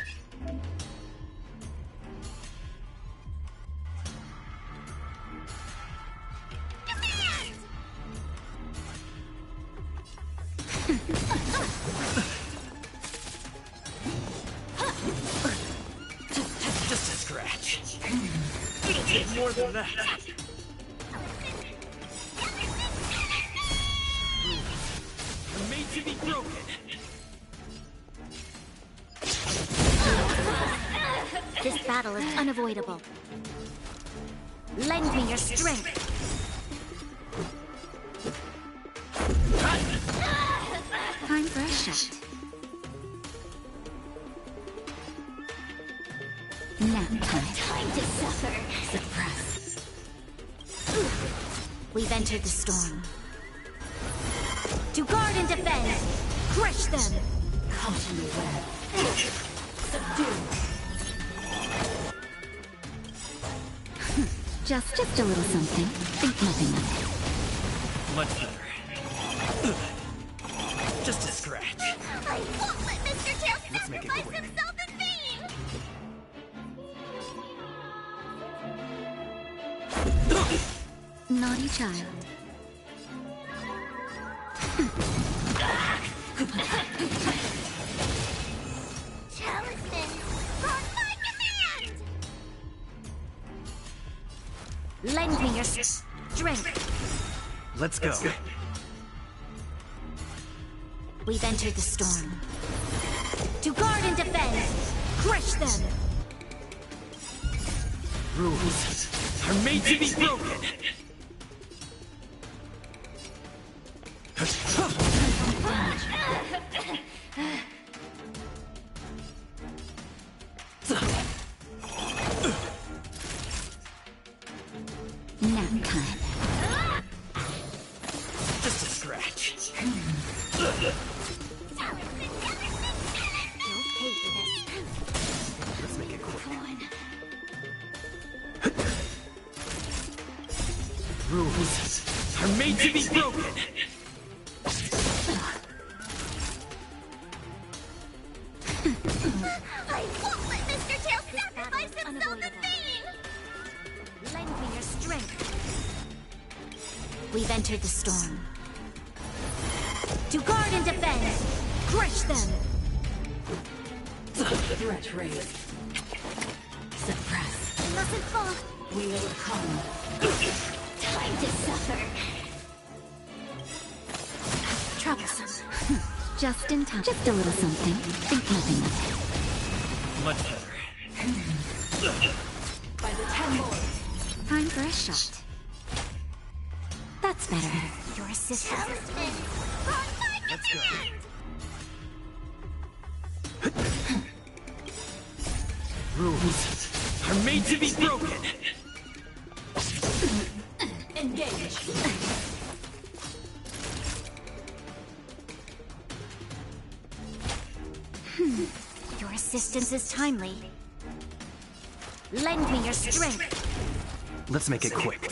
command! Just a scratch. It'll take more than that. Rules are made to be broken. This battle is unavoidable. Lend me your strength. Time for a shot. Now time to suffer. Suppress. We've entered the storm. To guard and defend, crush them. Caught in the web. Subdue. Just a little something. Think nothing of Much better. Just a scratch. it. I won't let Mr. Tail Let's make it sacrifice quick. himself in vain! Naughty child. Talisman, on my command! Lend me your strength. Let's go. We've entered the storm. To guard and defend, crush them. Rules are made to be broken. Nap time. Just a scratch. You'll pay for this. Let's make it quick. Rules are made to be broken. I won't let Mr. Tail sacrifice himself in vain! Lend me your strength. We've entered the storm. To guard and defend, crush them. Threat raised. Suppress. Mustn't fall. We will come. Time to suffer. Troublesome. Just in time. Just a little something. Think nothing of Much better. By the 10 lords. it. Time for a shot. That's better. Your assistant. Talisman, on my Let's go. command! Rules are made to be broken. Engage. Your assistance is timely. Lend me your strength. Let's make it quick.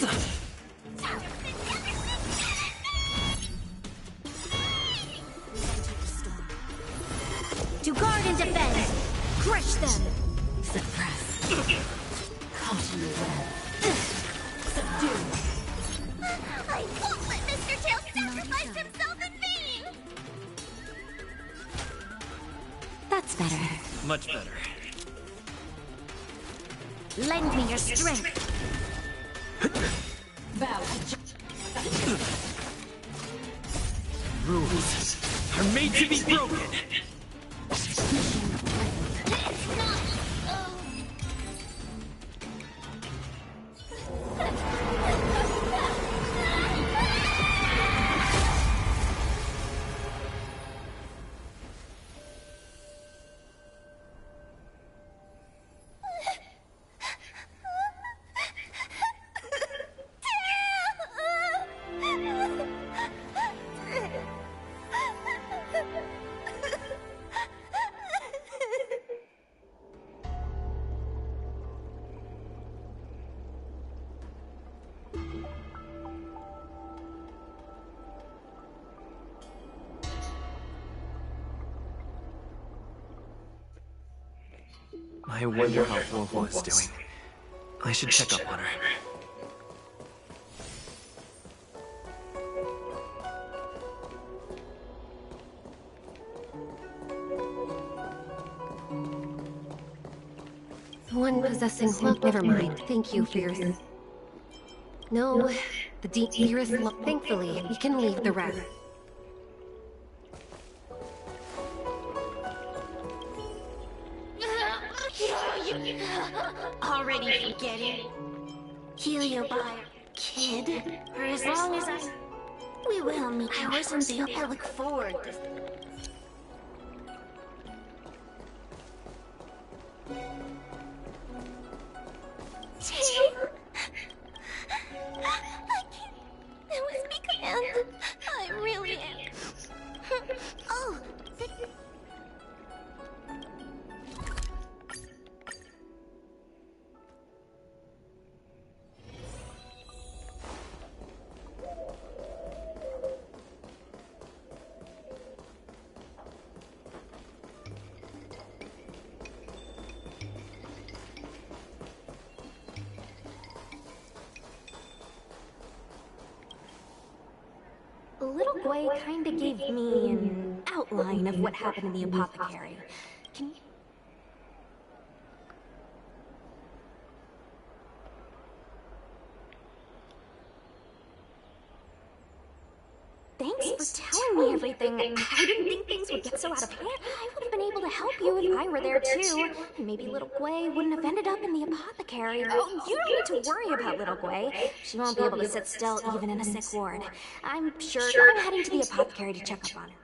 To guard and defend, crush them. Suppress. Caught in the web. Subdue. I won't let Mr. Tail sacrifice himself in vain. That's better. Much better. Lend me your strength. Vow to Rules are made to be broken. I wonder how Wolf is doing. I should check up on her. The one possessing Hulk. Never mind. Thank you for your. No, the dearest love. Thankfully, we can leave the rest. Already forgetting? Heliobi, kid. For as long as we will meet. I wasn't there. I look forward to... I can't. It was me command. I really am. Oh. Little Gwei kinda gave me an outline of what happened in the apothecary. Can you... Thanks for telling me everything. I didn't think things would get so out of hand. I would have been able to help you if I were there too. And maybe Little Gwei wouldn't have ended up in the apothecary. Oh, you don't need to worry about Little Gwei. She won't be able to sit still even in a sick ward. I'm sure I'm heading to the apothecary to check up on her.